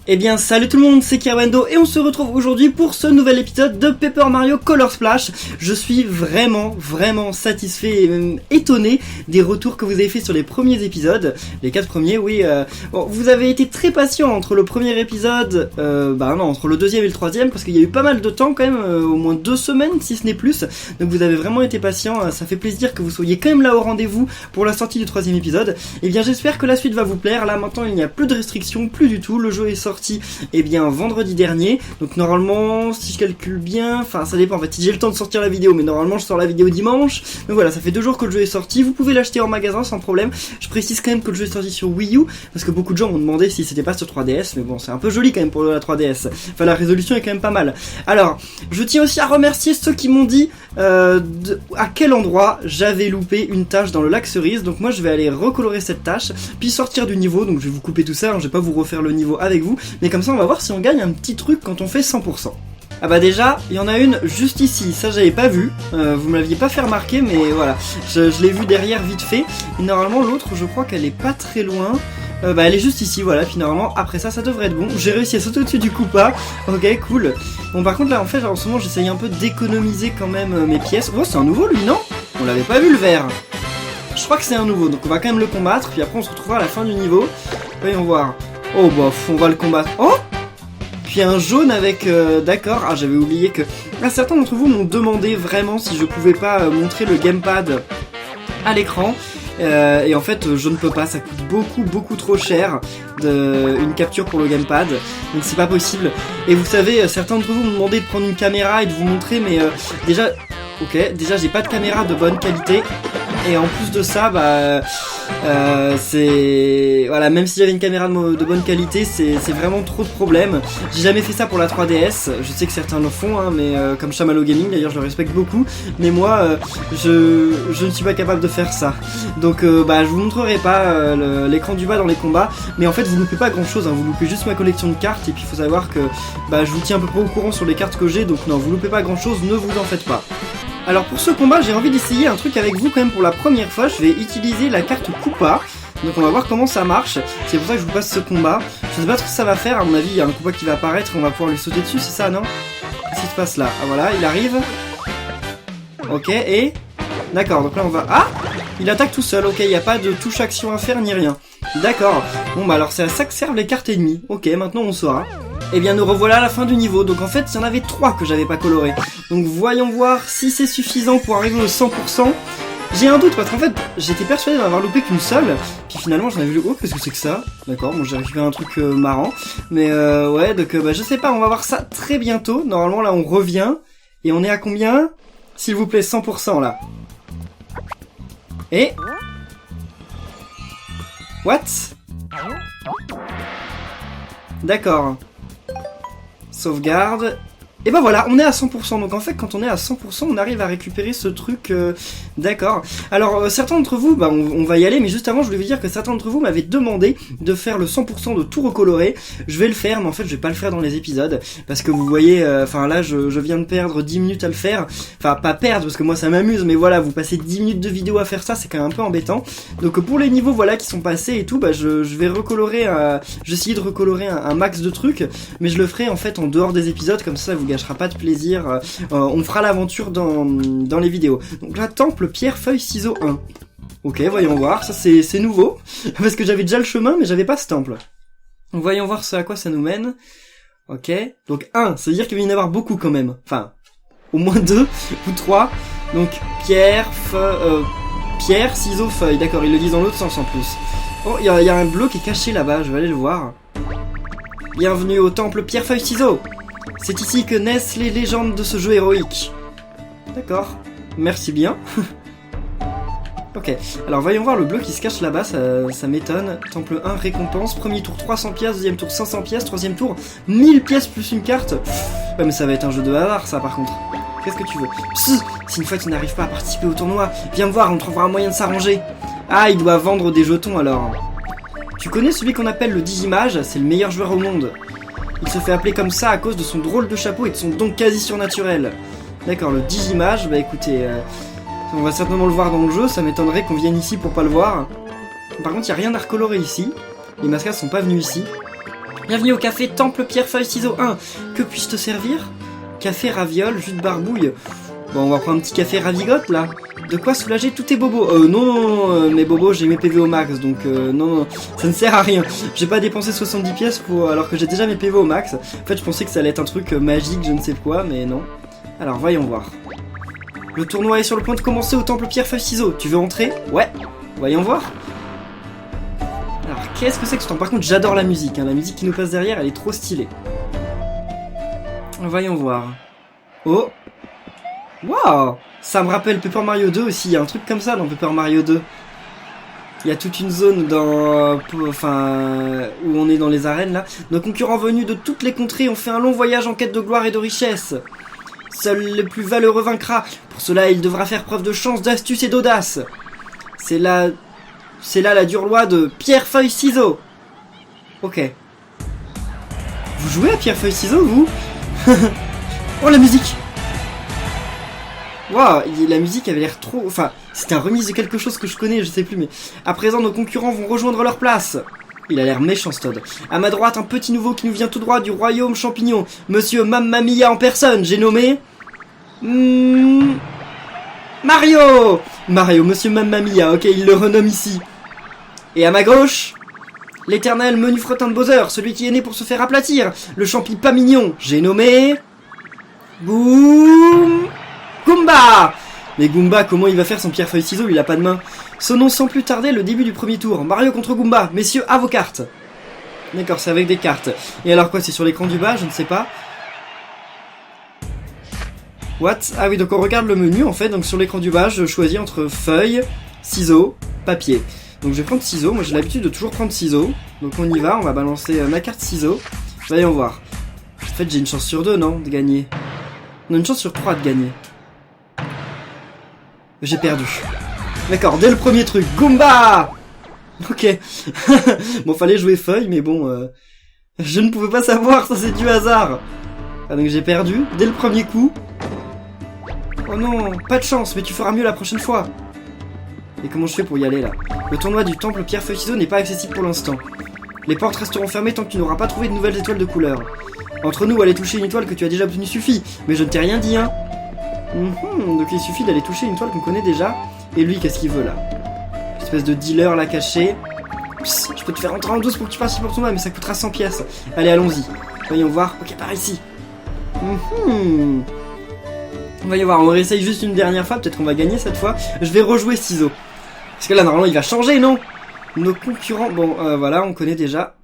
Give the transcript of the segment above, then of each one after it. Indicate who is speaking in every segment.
Speaker 1: Eh bien salut tout le monde, c'est Kerwendo et on se retrouve aujourd'hui pour ce nouvel épisode de Paper Mario Color Splash. Je suis vraiment satisfait et même étonné des retours que vous avez fait sur les premiers épisodes. Les 4 premiers, oui. Bon, vous avez été très patient entre le premier épisode, entre le deuxième et le troisième, parce qu'il y a eu pas mal de temps quand même, au moins 2 semaines si ce n'est plus. Donc vous avez vraiment été patient, ça fait plaisir que vous soyez quand même là au rendez-vous pour la sortie du troisième épisode. Et bien j'espère que la suite va vous plaire. Là maintenant il n'y a plus de restrictions, plus du tout. Le jeu est sorti vendredi dernier, donc normalement si je calcule bien, enfin ça dépend en fait si j'ai le temps de sortir la vidéo, mais normalement je sors la vidéo dimanche, donc voilà, ça fait 2 jours que le jeu est sorti. Vous pouvez l'acheter en magasin sans problème. Je précise quand même que le jeu est sorti sur Wii U, parce que beaucoup de gens m'ont demandé si c'était pas sur 3DS, mais bon c'est un peu joli quand même pour la 3DS, enfin la résolution est quand même pas mal. Alors je tiens aussi à remercier ceux qui m'ont dit à quel endroit j'avais loupé une tâche dans le lac cerise, donc moi je vais aller recolorer cette tâche, puis sortir du niveau, donc je vais vous couper tout ça, je vais pas vous refaire le niveau avec vous, mais comme ça on va voir si on gagne un petit truc quand on fait 100%. Ah bah déjà, il y en a une juste ici, ça j'avais pas vu, vous me l'aviez pas fait remarquer, mais voilà, je l'ai vu derrière vite fait, et normalement l'autre je crois qu'elle est pas très loin. Elle est juste ici, voilà, puis normalement après ça devrait être bon. J'ai réussi à sauter au-dessus du Koopa, ok cool. Bon par contre là en fait en ce moment j'essaye un peu d'économiser quand même mes pièces. Oh c'est un nouveau lui non? On l'avait pas vu le vert. Je crois que c'est un nouveau, donc on va quand même le combattre, puis après on se retrouvera à la fin du niveau. Voyons voir. Oh bof, on va le combattre. Oh! Puis un jaune avec... d'accord, ah j'avais oublié que... Ah, certains d'entre vous m'ont demandé vraiment si je pouvais pas montrer le gamepad à l'écran. Et en fait je ne peux pas, ça coûte beaucoup trop cher une capture pour le gamepad, donc c'est pas possible. Et vous savez, certains d'entre vous m'ont demandé de prendre une caméra et de vous montrer, mais déjà j'ai pas de caméra de bonne qualité. Et en plus de ça, voilà, même si j'avais une caméra de bonne qualité, c'est vraiment trop de problèmes. J'ai jamais fait ça pour la 3DS, je sais que certains le font, hein, mais comme Chamallow Gaming, d'ailleurs je le respecte beaucoup, mais moi, je ne suis pas capable de faire ça. Donc je vous montrerai pas l'écran du bas dans les combats, mais en fait vous loupez pas grand chose, hein, vous loupez juste ma collection de cartes, et puis il faut savoir que je vous tiens à peu près au courant sur les cartes que j'ai, donc non, vous loupez pas grand chose, ne vous en faites pas. Alors pour ce combat, j'ai envie d'essayer un truc avec vous quand même pour la première fois. Je vais utiliser la carte Koopa. Donc on va voir comment ça marche. C'est pour ça que je vous passe ce combat. Je sais pas trop ce que ça va faire. À mon avis, il y a un Koopa qui va apparaître et on va pouvoir lui sauter dessus, c'est ça, non? Qu'est-ce qui se passe là? Ah voilà, il arrive. Ok, et... D'accord, donc là on va... Ah! Il attaque tout seul, ok, il n'y a pas de touche action à faire ni rien. D'accord. Bon alors c'est à ça que servent les cartes ennemies. Ok, maintenant on saura. Et bien nous revoilà à la fin du niveau, donc en fait il y en avait 3 que j'avais pas coloré. Donc voyons voir si c'est suffisant pour arriver au 100%. J'ai un doute parce qu'en fait j'étais persuadé d'en avoir loupé qu'une seule. Puis finalement j'en avais vu, oh qu'est-ce que c'est que ça? D'accord, bon j'ai récupéré un truc marrant. Mais ouais, donc je sais pas, on va voir ça très bientôt. Normalement là on revient. Et on est à combien? S'il vous plaît, 100% là. Et... What? D'accord. Sauvegarde. Et ben voilà, on est à 100%, donc en fait quand on est à 100%, on arrive à récupérer ce truc, d'accord. Alors certains d'entre vous, on va y aller, mais juste avant je voulais vous dire que certains d'entre vous m'avaient demandé de faire le 100% de tout recolorer. Je vais le faire, mais en fait je vais pas le faire dans les épisodes, parce que vous voyez, là je viens de perdre 10 minutes à le faire, enfin pas perdre, parce que moi ça m'amuse, mais voilà, vous passez 10 minutes de vidéo à faire ça, c'est quand même un peu embêtant. Donc pour les niveaux voilà qui sont passés et tout, je vais recolorer, je vais essayer de recolorer un max de trucs, mais je le ferai en fait en dehors des épisodes, comme ça vous gâchera pas de plaisir, on fera l'aventure dans les vidéos. Donc là, temple, pierre, feuille, ciseaux 1. Ok, voyons voir, ça c'est nouveau, parce que j'avais déjà le chemin, mais j'avais pas ce temple. Donc voyons voir ce à quoi ça nous mène. Ok, donc 1, ça veut dire qu'il va y en avoir beaucoup quand même, enfin, au moins 2 ou 3. Donc pierre, pierre, ciseaux, feuille, d'accord, ils le disent dans l'autre sens en plus. Oh, il y a un bloc qui est caché là-bas, je vais aller le voir. Bienvenue au temple pierre, feuille, ciseaux. C'est ici que naissent les légendes de ce jeu héroïque. D'accord, merci bien. Ok, alors voyons voir le bloc qui se cache là-bas, ça m'étonne. Temple 1, récompense, premier tour 300 pièces, deuxième tour 500 pièces, troisième tour 1000 pièces plus une carte. Ouais mais ça va être un jeu de hasard ça par contre. Qu'est-ce que tu veux? Psst, si une fois tu n'arrives pas à participer au tournoi, viens me voir, on trouvera un moyen de s'arranger. Ah, il doit vendre des jetons alors. Tu connais celui qu'on appelle le Digimage? C'est le meilleur joueur au monde. Il se fait appeler comme ça à cause de son drôle de chapeau et de son don quasi surnaturel. D'accord, le Digimage, écoutez, on va certainement le voir dans le jeu, ça m'étonnerait qu'on vienne ici pour pas le voir. Par contre, il n'y a rien à recolorer ici. Les mascades sont pas venus ici. Bienvenue au café Temple Pierre Feuille Ciseaux 1. Que puis-je te servir? Café raviole, jus de barbouille. Bon, on va prendre un petit café ravigote là. De quoi soulager tous tes bobos? Non, mes bobos, j'ai mes PV au max, donc non, ça ne sert à rien. J'ai pas dépensé 70 pièces pour, alors que j'ai déjà mes PV au max. En fait, je pensais que ça allait être un truc magique, je ne sais quoi, mais non. Alors, voyons voir. Le tournoi est sur le point de commencer au Temple Pierre Feuille Ciseaux. Tu veux entrer? Ouais. Voyons voir. Alors, qu'est-ce que c'est que ce temps? Par contre, j'adore la musique, hein. La musique qui nous passe derrière, elle est trop stylée. Voyons voir. Oh. Waouh. Ça me rappelle Paper Mario 2 aussi, il y a un truc comme ça dans Paper Mario 2. Il y a toute une zone dans, où on est dans les arènes là. Nos concurrents venus de toutes les contrées ont fait un long voyage en quête de gloire et de richesse. Seul le plus valeureux vaincra. Pour cela, il devra faire preuve de chance, d'astuce et d'audace. C'est là la dure loi de Pierre Feuille Ciseaux. Ok. Vous jouez à Pierre Feuille Ciseaux, vous? Oh, la musique! Waouh, la musique avait l'air trop... Enfin, c'était un remise de quelque chose que je connais, je sais plus, mais... À présent, nos concurrents vont rejoindre leur place. Il a l'air méchant, ce Toad. À ma droite, un petit nouveau qui nous vient tout droit du royaume champignon. Monsieur Mamma Mia en personne, j'ai nommé... Mario! Mario, Monsieur Mamma Mia, ok, il le renomme ici. Et à ma gauche... L'éternel menu frottin de Bowser, celui qui est né pour se faire aplatir. Le champi pas mignon, j'ai nommé... Boum... Goomba! Mais Goomba, comment il va faire son pierre feuille ciseaux? Il a pas de main. Sonnons sans plus tarder le début du premier tour. Mario contre Goomba. Messieurs, à vos cartes. D'accord, c'est avec des cartes. Et alors quoi, c'est sur l'écran du bas? Je ne sais pas. What? Ah oui, donc on regarde le menu en fait. Donc sur l'écran du bas, je choisis entre feuille, ciseaux, papier. Donc je vais prendre ciseaux. Moi j'ai l'habitude de toujours prendre ciseaux. Donc on y va, on va balancer ma carte ciseaux. Voyons voir. En fait, j'ai une chance sur 2, non? De gagner. On a une chance sur 3 de gagner. J'ai perdu. D'accord, dès le premier truc. Goomba! Ok. Bon, fallait jouer feuille, mais bon... je ne pouvais pas savoir, ça c'est du hasard. Ah, donc j'ai perdu, dès le premier coup. Oh non, pas de chance, mais tu feras mieux la prochaine fois. Et comment je fais pour y aller, là? Le tournoi du Temple Pierre Feuille Ciseaux n'est pas accessible pour l'instant. Les portes resteront fermées tant que tu n'auras pas trouvé de nouvelles étoiles de couleur. Entre nous, aller toucher une étoile que tu as déjà obtenue suffit. Mais je ne t'ai rien dit, hein. Donc il suffit d'aller toucher une toile qu'on connaît déjà. Et lui, qu'est-ce qu'il veut là? Espèce de dealer là caché. Psst, je peux te faire rentrer en douce pour que tu participes pour ton mais ça coûtera 100 pièces. Allez, allons-y. Voyons voir. Ok, par ici. Voyons voir, on réessaye juste une dernière fois. Peut-être qu'on va gagner cette fois. Je vais rejouer ciseaux. Parce que là, normalement, il va changer, non? Nos concurrents... Bon, voilà, on connaît déjà.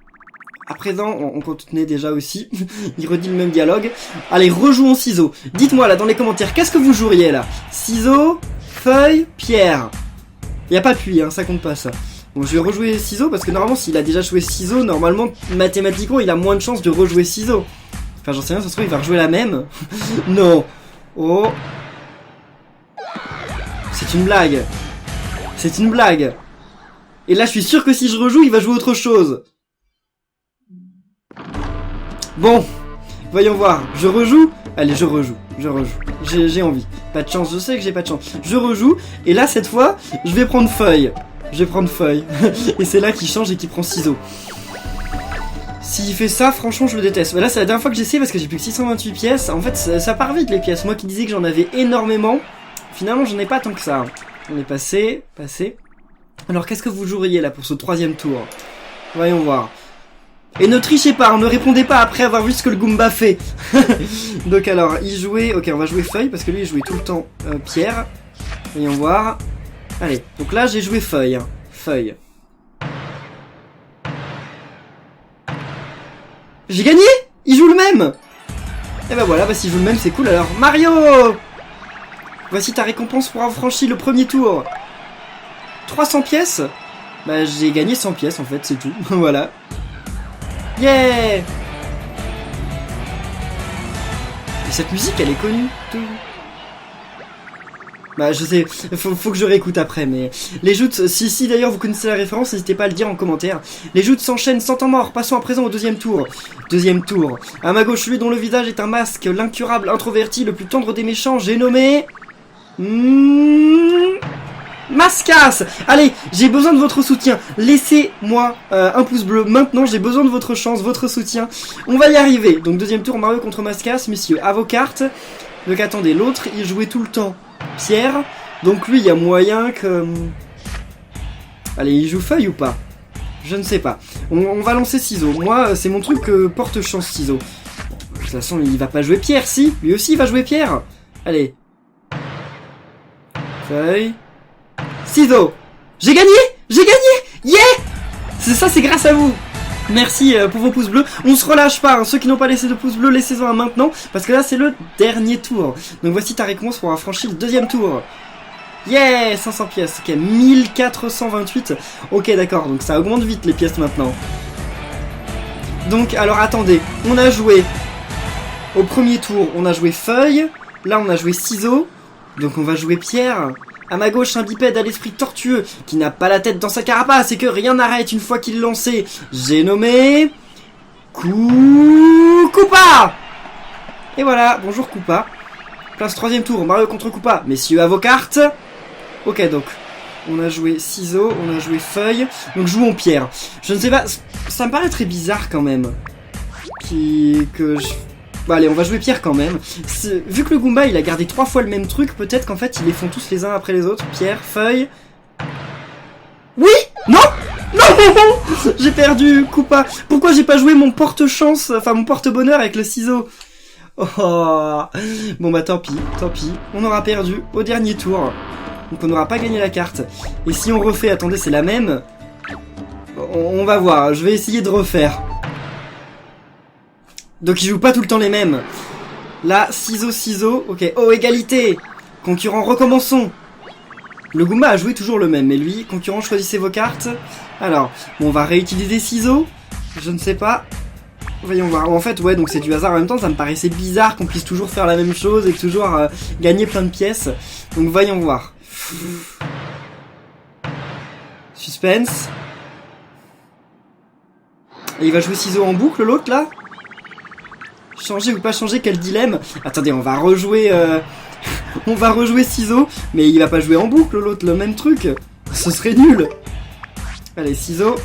Speaker 1: À présent, on connaît déjà aussi. Il redit le même dialogue. Allez, rejouons ciseaux. Dites-moi là dans les commentaires, qu'est-ce que vous joueriez là? Ciseaux, feuille, pierre. Y a pas pluie, hein, ça compte pas ça. Bon, je vais rejouer ciseaux parce que normalement, s'il a déjà joué ciseaux, normalement, mathématiquement, il a moins de chances de rejouer ciseaux. Enfin, j'en sais rien, ça se trouve, il va rejouer la même. Non. Oh. C'est une blague. C'est une blague. Et là, je suis sûr que si je rejoue, il va jouer autre chose. Bon, voyons voir. Je rejoue? Allez, je rejoue. J'ai envie. Pas de chance, je sais que j'ai pas de chance. Je rejoue, et là, cette fois, je vais prendre feuille. Et c'est là qu'il change et qu'il prend ciseaux. S'il fait ça, franchement, je le déteste. Là, c'est la dernière fois que j'essaie parce que j'ai plus que 628 pièces. En fait, ça part vite, les pièces. Moi qui disais que j'en avais énormément, finalement, j'en ai pas tant que ça. On est passé. Alors, qu'est-ce que vous joueriez, là, pour ce 3e tour? Voyons voir. Et ne trichez pas, ne répondez pas après avoir vu ce que le Goomba fait. Donc alors, il jouait... Ok, on va jouer feuille, parce que lui, il jouait tout le temps pierre. Voyons voir. Allez, donc là, j'ai joué feuille. Feuille. J'ai gagné! Il joue le même! Et ben voilà, s'il joue le même, c'est cool. Alors, Mario! Voici ta récompense pour avoir franchi le premier tour. 300 pièces? Bah, j'ai gagné 100 pièces, en fait, c'est tout. Voilà. Yeah! Et cette musique, elle est connue. Bah, je sais, faut que je réécoute après, mais... Les joutes, si d'ailleurs vous connaissez la référence, n'hésitez pas à le dire en commentaire. Les joutes s'enchaînent sans temps mort, passons à présent au 2e tour. 2e tour. À ma gauche, celui dont le visage est un masque, l'incurable introverti, le plus tendre des méchants, j'ai nommé... Mascasse. Allez, j'ai besoin de votre soutien. Laissez-moi un pouce bleu. Maintenant, j'ai besoin de votre chance, votre soutien. On va y arriver. Donc, deuxième tour, Mario contre Mascasse, messieurs. À vos cartes. Donc, attendez, l'autre, il jouait tout le temps Pierre. Donc, lui, il y a moyen que... Allez, il joue feuille ou pas? Je ne sais pas. On va lancer ciseaux. Moi, c'est mon truc porte-chance ciseaux. De toute façon, il va pas jouer Pierre, si. Lui aussi, il va jouer Pierre. Allez. Feuille. Ciseaux. J'ai gagné. J'ai gagné. Yeah. C'est ça, c'est grâce à vous. Merci pour vos pouces bleus. On se relâche pas. Hein. Ceux qui n'ont pas laissé de pouces bleus, laissez-en un maintenant. Parce que là, c'est le dernier tour. Donc voici ta récompense pour avoir franchi le deuxième tour. Yeah, 500 pièces, ok, 1428, ok d'accord, donc ça augmente vite les pièces maintenant. Donc, alors attendez, on a joué, au premier tour, on a joué feuille, là on a joué ciseaux, donc on va jouer pierre. À ma gauche, un bipède à l'esprit tortueux, qui n'a pas la tête dans sa carapace et que rien n'arrête une fois qu'il est lancé. J'ai nommé... Koopa. Et voilà, bonjour Koopa. Place troisième tour, Mario contre Koopa. Messieurs, à vos cartes. Ok, donc, on a joué ciseaux, on a joué feuille, donc jouons pierre. Je ne sais pas, ça me paraît très bizarre quand même. Bon, allez, on va jouer pierre quand même. Vu que le Goomba, il a gardé 3 fois le même truc, peut-être qu'en fait, ils les font tous les uns après les autres. Pierre, feuille... Oui. Non. Non. J'ai perdu, Koopa. Pourquoi j'ai pas joué mon porte-chance, enfin mon porte-bonheur avec le ciseau? Oh. Bon bah tant pis. On aura perdu au dernier tour. Donc on n'aura pas gagné la carte. Et si on refait, attendez, c'est la même. On va voir, je vais essayer de refaire. Donc ils jouent pas tout le temps les mêmes. Là, ciseaux, ok. Oh, égalité. Concurrent, recommençons. Le Goomba a joué toujours le même, mais lui, concurrent, choisissez vos cartes. Alors, bon, on va réutiliser ciseaux. Je ne sais pas. Voyons voir. En fait, ouais, donc c'est du hasard. En même temps, ça me paraissait bizarre qu'on puisse toujours faire la même chose et toujours gagner plein de pièces. Donc voyons voir. Suspense. Et il va jouer ciseaux en boucle, l'autre, là? Changer ou pas changer, quel dilemme. Attendez, on va rejouer... on va rejouer ciseaux, mais il va pas jouer en boucle, l'autre, le même truc. Ce serait nul. Allez, ciseaux.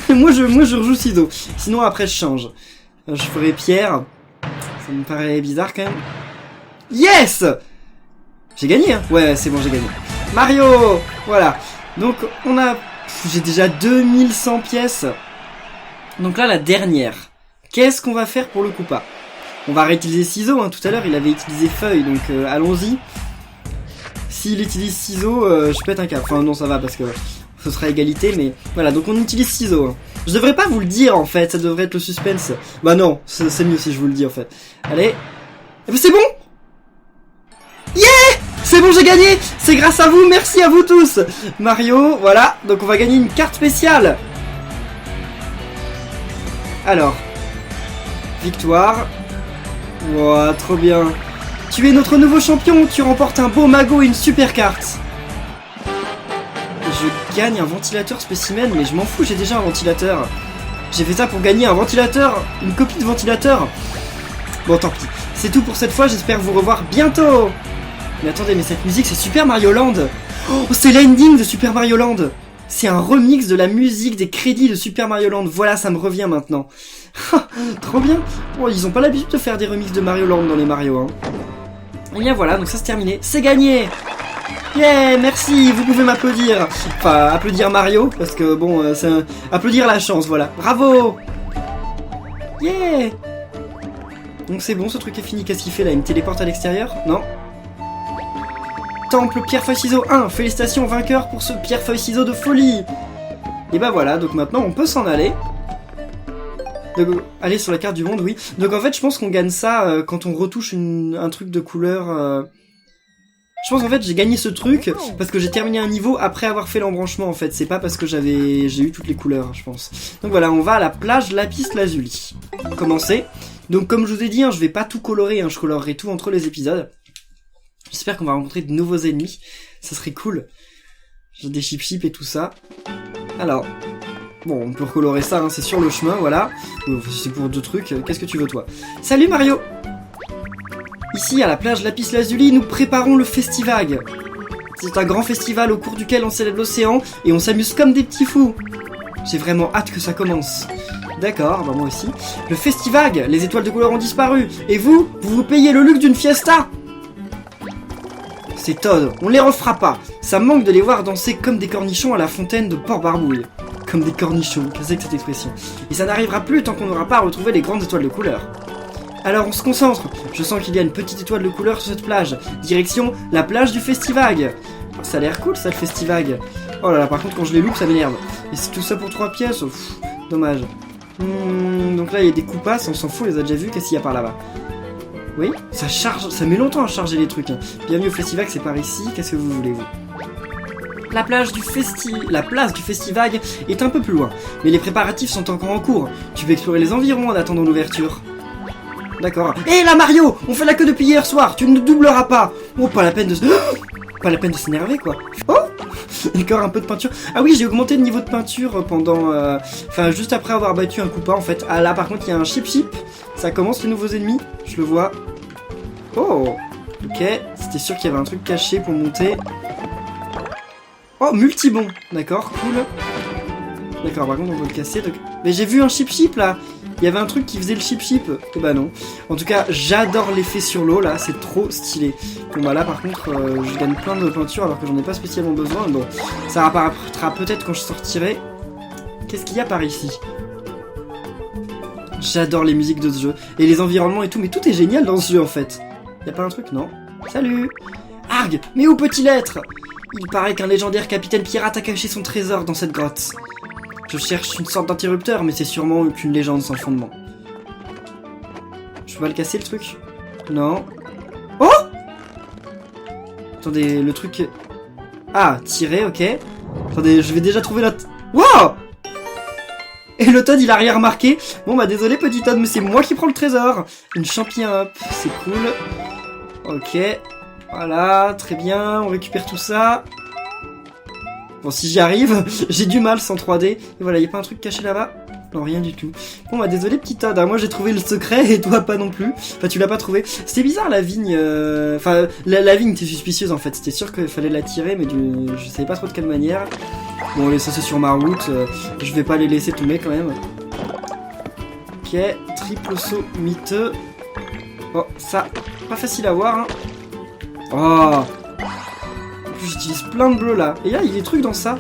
Speaker 1: moi, je rejoue ciseaux. Sinon, après, je change. Je ferai pierre. Ça me paraît bizarre, quand même. Yes! J'ai gagné, hein. Ouais, c'est bon, j'ai gagné. Mario! Voilà. Donc, on a... J'ai déjà 2100 pièces. Donc là, la dernière. Qu'est-ce qu'on va faire pour le Koopa? On va réutiliser ciseaux, hein. Tout à l'heure, il avait utilisé feuille, donc allons-y. S'il utilise ciseaux, je pète un câble. Enfin, non, ça va, parce que ce sera égalité, mais... Voilà, donc on utilise ciseaux. Hein. Je devrais pas vous le dire, en fait. Ça devrait être le suspense. Bah non, c'est mieux si je vous le dis, en fait. Allez. Eh ben, c'est bon! Yeah! C'est bon, j'ai gagné! C'est grâce à vous, merci à vous tous! Mario, voilà, donc on va gagner une carte spéciale! Alors, victoire. Wow, trop bien. Tu es notre nouveau champion, tu remportes un beau magot et une super carte. Je gagne un ventilateur spécimen, mais je m'en fous, j'ai déjà un ventilateur. J'ai fait ça pour gagner un ventilateur, une copie de ventilateur. Bon, tant pis. C'est tout pour cette fois, j'espère vous revoir bientôt. Mais attendez, mais cette musique, c'est Super Mario Land. Oh, c'est l'ending de Super Mario Land. C'est un remix de la musique des crédits de Super Mario Land. Voilà, ça me revient maintenant. Trop bien. Oh, ils ont pas l'habitude de faire des remixes de Mario Land dans les Mario, hein. Et bien voilà, donc ça c'est terminé. C'est gagné. Yeah, merci, vous pouvez m'applaudir. Enfin, applaudir Mario, parce que bon, c'est applaudir la chance, voilà. Bravo. Yeah. Donc c'est bon, ce truc est fini. Qu'est-ce qu'il fait là? Il me téléporte à l'extérieur? Non. Temple pierre-feuille-ciseau 1. Félicitations vainqueur pour ce pierre-feuille-ciseau de folie. Et bah voilà, donc maintenant on peut s'en aller. Donc, aller sur la carte du monde, oui. Donc en fait, je pense qu'on gagne ça quand on retouche un truc de couleur... Je pense qu'en fait, j'ai gagné ce truc parce que j'ai terminé un niveau après avoir fait l'embranchement, en fait. C'est pas parce que j'ai eu toutes les couleurs, je pense. Donc voilà, on va à la plage Lapis Lazuli. Commencer. Donc comme je vous ai dit, hein, je vais pas tout colorer, hein, je colorerai tout entre les épisodes. J'espère qu'on va rencontrer de nouveaux ennemis. Ça serait cool. J'ai des chip et tout ça. Alors... Bon, on peut recolorer ça, hein, c'est sur le chemin, voilà. C'est pour 2 trucs. Qu'est-ce que tu veux, toi? Salut, Mario! Ici, à la plage Lapis Lazuli, nous préparons le Festivag. C'est un grand festival au cours duquel on célèbre l'océan et on s'amuse comme des petits fous. J'ai vraiment hâte que ça commence. D'accord, bah moi aussi. Le Festivag, les étoiles de couleur ont disparu. Et vous vous payez le luxe d'une fiesta? C'est Todd, on les refera pas. Ça me manque de les voir danser comme des cornichons à la fontaine de Port-Barbouille. Comme des cornichons, qu'est-ce que c'est que cette expression? Et ça n'arrivera plus tant qu'on n'aura pas retrouvé les grandes étoiles de couleur. Alors on se concentre. Je sens qu'il y a une petite étoile de couleur sur cette plage. Direction la plage du Festivag. Oh, ça a l'air cool ça le Festivag. Oh là là, par contre quand je les loupe ça m'énerve. Et c'est tout ça pour 3 pièces. Pff, dommage. Donc là il y a des coupasses, on s'en fout, on les a déjà vus. Qu'est-ce qu'il y a par là-bas? Oui, ça charge, ça met longtemps à charger les trucs. Hein. Bienvenue au Festivag, c'est par ici. Qu'est-ce que vous voulez vous? La place du Festivag est un peu plus loin, mais les préparatifs sont encore en cours. Tu peux explorer les environs en attendant l'ouverture. D'accord. Hé là Mario, on fait la queue depuis hier soir, tu ne doubleras pas. Oh, pas la peine de pas la peine de s'énerver quoi. Oh, encore un peu de peinture. Ah oui, j'ai augmenté le niveau de peinture pendant... Enfin, juste après avoir battu un Koopa en fait. Ah là par contre, il y a un Chip. Ça commence les nouveaux ennemis, je le vois. Oh, ok. C'était sûr qu'il y avait un truc caché pour monter. Oh, multibon. D'accord, cool. D'accord, par contre, on peut le casser. Donc... Mais j'ai vu un Chip là. Il y avait un truc qui faisait le chip. Et bah non. En tout cas, j'adore l'effet sur l'eau là, c'est trop stylé. Bon bah là par contre, je gagne plein de peinture alors que j'en ai pas spécialement besoin. Bon, ça apparaîtra peut-être quand je sortirai. Qu'est-ce qu'il y a par ici? J'adore les musiques de ce jeu. Et les environnements et tout, mais tout est génial dans ce jeu en fait. Y a pas un truc? Non. Salut. Arg, mais où peut-il être? Il paraît qu'un légendaire capitaine pirate a caché son trésor dans cette grotte. Je cherche une sorte d'interrupteur, mais c'est sûrement qu'une légende sans fondement. Je peux pas le casser, le truc? Non. Oh! Attendez, le truc... Ah, tirer, ok. Attendez, je vais déjà trouver la... Wow! Et le Todd, il a rien remarqué. Bon, bah désolé, petit Todd, mais c'est moi qui prends le trésor. Une champignon hop, c'est cool. Ok. Voilà, très bien, on récupère tout ça. Bon, si j'y arrive, j'ai du mal sans 3D. Et voilà, y'a pas un truc caché là-bas? Non, rien du tout. Bon, bah désolé, petit Todd, hein, moi j'ai trouvé le secret et toi pas non plus. Enfin, tu l'as pas trouvé. C'était bizarre la vigne. Enfin, la vigne était suspicieuse en fait. C'était sûr qu'il fallait la tirer, mais je savais pas trop de quelle manière. Bon, allez, ça c'est sur ma route. Je vais pas les laisser tomber quand même. Ok, triple saut miteux. Oh, ça, pas facile à voir. Hein. Oh! J'utilise plein de bleu là. Et là, il y a des trucs dans ça.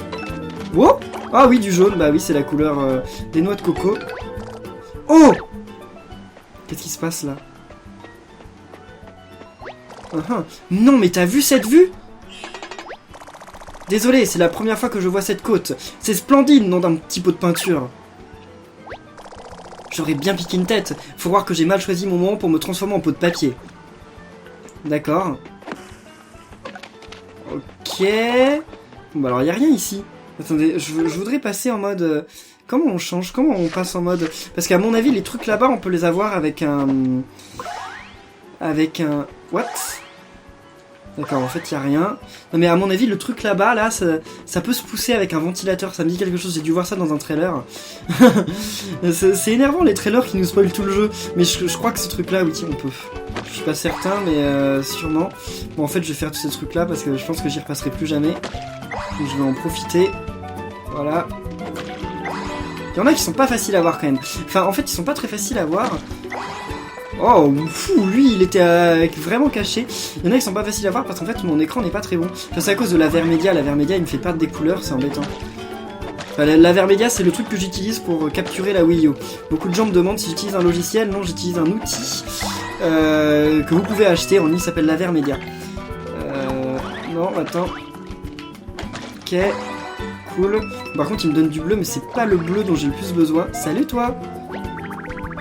Speaker 1: Oh! Ah oui, du jaune. Bah oui, c'est la couleur des noix de coco. Oh! Qu'est-ce qui se passe là? Non, mais t'as vu cette vue? Désolé, c'est la première fois que je vois cette côte. C'est splendide, nom d'un petit pot de peinture. J'aurais bien piqué une tête. Faut voir que j'ai mal choisi mon moment pour me transformer en pot de papier. D'accord. Ok. Bon bah alors il y a rien ici. Attendez, je voudrais passer en mode... Comment on change? Comment on passe en mode... Parce qu'à mon avis, les trucs là-bas, on peut les avoir avec un... What? D'accord, en fait, il n'y a rien. Non mais à mon avis, le truc là-bas, là, ça peut se pousser avec un ventilateur. Ça me dit quelque chose, j'ai dû voir ça dans un trailer. C'est énervant, les trailers qui nous spoilent tout le jeu. Mais je crois que ce truc-là, oui, on peut. Je suis pas certain, mais sûrement. Bon, en fait, je vais faire tous ces trucs-là parce que je pense que j'y repasserai plus jamais. Donc, je vais en profiter. Voilà. Il y en a qui sont pas faciles à voir quand même. Enfin, en fait, ils sont pas très faciles à voir. Oh, fou, lui, il était vraiment caché. Il y en a qui sont pas faciles à voir parce qu'en fait, mon écran n'est pas très bon. Enfin, c'est à cause de la Vermedia. La Vermedia, il me fait perdre des couleurs, c'est embêtant. Enfin, la Vermedia, c'est le truc que j'utilise pour capturer la Wii U. Beaucoup de gens me demandent si j'utilise un logiciel. Non, j'utilise un outil que vous pouvez acheter. En ligne, il s'appelle la Vermedia. Non, attends. Ok. Cool. Par contre, il me donne du bleu, mais c'est pas le bleu dont j'ai le plus besoin. Salut, toi!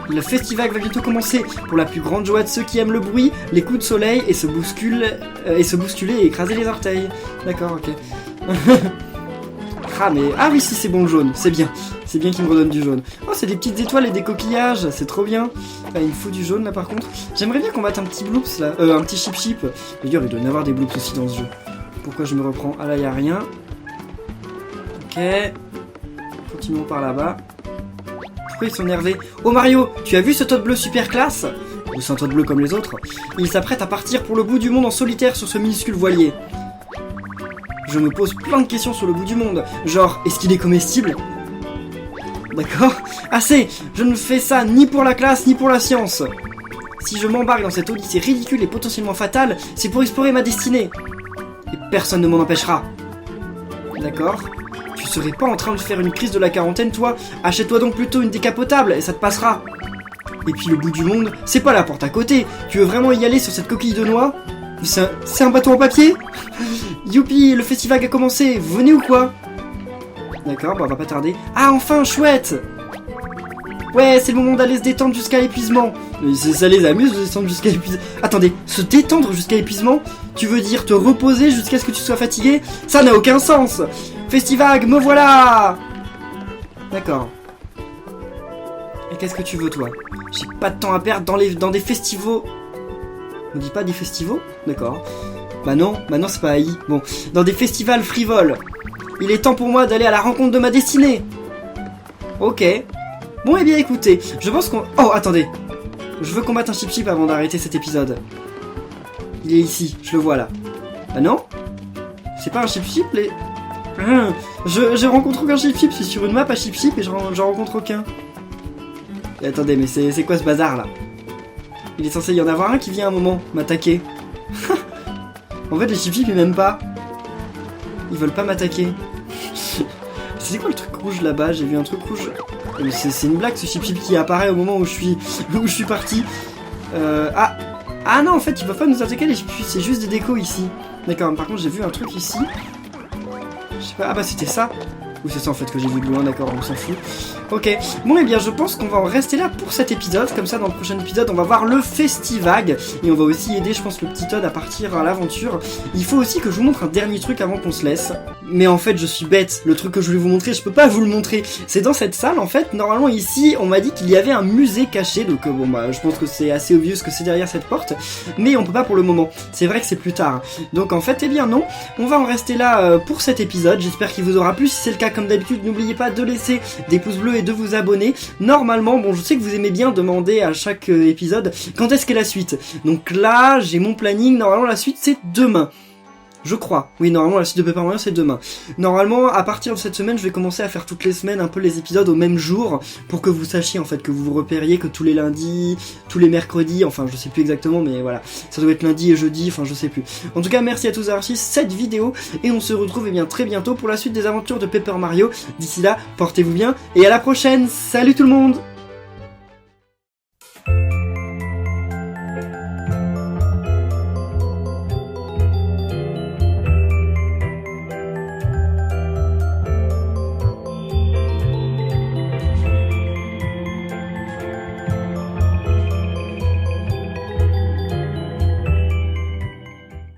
Speaker 1: Le festival va bientôt commencer. Pour la plus grande joie de ceux qui aiment le bruit, les coups de soleil et se bousculer et écraser les orteils. D'accord, ok. Ah mais... Ah oui, si c'est bon le jaune, c'est bien. C'est bien qu'il me redonne du jaune. Oh, c'est des petites étoiles et des coquillages, c'est trop bien. Ah, il me faut du jaune là par contre. J'aimerais bien qu'on batte un petit bloops là. Un petit chip. D'ailleurs, il doit y en avoir des bloops aussi dans ce jeu. Pourquoi je me reprends? Ah là, il n'y a rien. Ok. Continuons par là-bas. Pourquoi ils sont énervés? Oh Mario, tu as vu ce Todd bleu super classe? Ou c'est un Todd bleu comme les autres? Il s'apprête à partir pour le bout du monde en solitaire sur ce minuscule voilier. Je me pose plein de questions sur le bout du monde. Genre, est-ce qu'il est comestible? D'accord? Assez! Je ne fais ça ni pour la classe, ni pour la science. Si je m'embarque dans cette odyssée ridicule et potentiellement fatale, c'est pour explorer ma destinée. Et personne ne m'en empêchera. D'accord? Tu serais pas en train de faire une crise de la quarantaine, toi? Achète-toi donc plutôt une décapotable et ça te passera. Et puis le bout du monde, c'est pas la porte à côté. Tu veux vraiment y aller sur cette coquille de noix? C'est un bateau en papier? Youpi, le festival a commencé. Venez ou quoi? D'accord, bah on va pas tarder. Ah enfin, chouette! Ouais, c'est le moment d'aller se détendre jusqu'à l'épuisement. Mais ça les amuse de se détendre jusqu'à l'épuisement. Attendez, se détendre jusqu'à l'épuisement? Tu veux dire te reposer jusqu'à ce que tu sois fatigué? Ça n'a aucun sens! Festivag, me voilà! D'accord. Et qu'est-ce que tu veux, toi? J'ai pas de temps à perdre dans des festivals. On dit pas des festivals? D'accord. Bah non, c'est pas AI. Bon, dans des festivals frivoles. Il est temps pour moi d'aller à la rencontre de ma destinée. Ok. Bon, eh bien écoutez, je pense qu'on... Oh, attendez. Je veux combattre un Chip avant d'arrêter cet épisode. Il est ici, je le vois là. Bah non? C'est pas un Chip les... Je rencontre aucun Chip, je suis sur une map à Chip et j'en rencontre aucun. Et attendez, mais c'est quoi ce bazar là? Il est censé y en avoir un qui vient à un moment m'attaquer. En fait, les Chip ils m'aiment pas. Ils veulent pas m'attaquer. C'est quoi le truc rouge là-bas? J'ai vu un truc rouge. C'est une blague ce Chip qui apparaît au moment où je suis parti. Ah non, en fait, ils peuvent pas nous attaquer les Chip, c'est juste des décos ici. D'accord, par contre, j'ai vu un truc ici. Je sais pas, ah bah c'était ça. Ou c'est ça en fait que j'ai vu de loin, d'accord, on s'en fout. Ok, bon et bien je pense qu'on va en rester là pour cet épisode, comme ça dans le prochain épisode on va voir le Festivag, et on va aussi aider je pense le petit Todd à partir à l'aventure. Il faut aussi que je vous montre un dernier truc avant qu'on se laisse, mais en fait je suis bête, le truc que je voulais vous montrer, je peux pas vous le montrer, c'est dans cette salle en fait, normalement ici on m'a dit qu'il y avait un musée caché, donc bon bah je pense que c'est assez obvious que c'est derrière cette porte, mais on peut pas pour le moment, c'est vrai que c'est plus tard, donc en fait eh bien non, on va en rester là pour cet épisode, j'espère qu'il vous aura plu, si c'est le cas comme d'habitude n'oubliez pas de laisser des pouces bleus et de vous abonner. Normalement, bon je sais que vous aimez bien demander à chaque épisode quand est-ce qu'est la suite. Donc là, j'ai mon planning, normalement la suite c'est demain. Je crois. Oui, normalement, la suite de Paper Mario, c'est demain. Normalement, à partir de cette semaine, je vais commencer à faire toutes les semaines un peu les épisodes au même jour, pour que vous sachiez, en fait, que vous vous repériez que tous les lundis, tous les mercredis, enfin, je sais plus exactement, mais voilà. Ça doit être lundi et jeudi, enfin, je sais plus. En tout cas, merci à tous d'avoir suivi cette vidéo, et on se retrouve, eh bien, très bientôt pour la suite des aventures de Paper Mario. D'ici là, portez-vous bien, et à la prochaine. Salut tout le monde!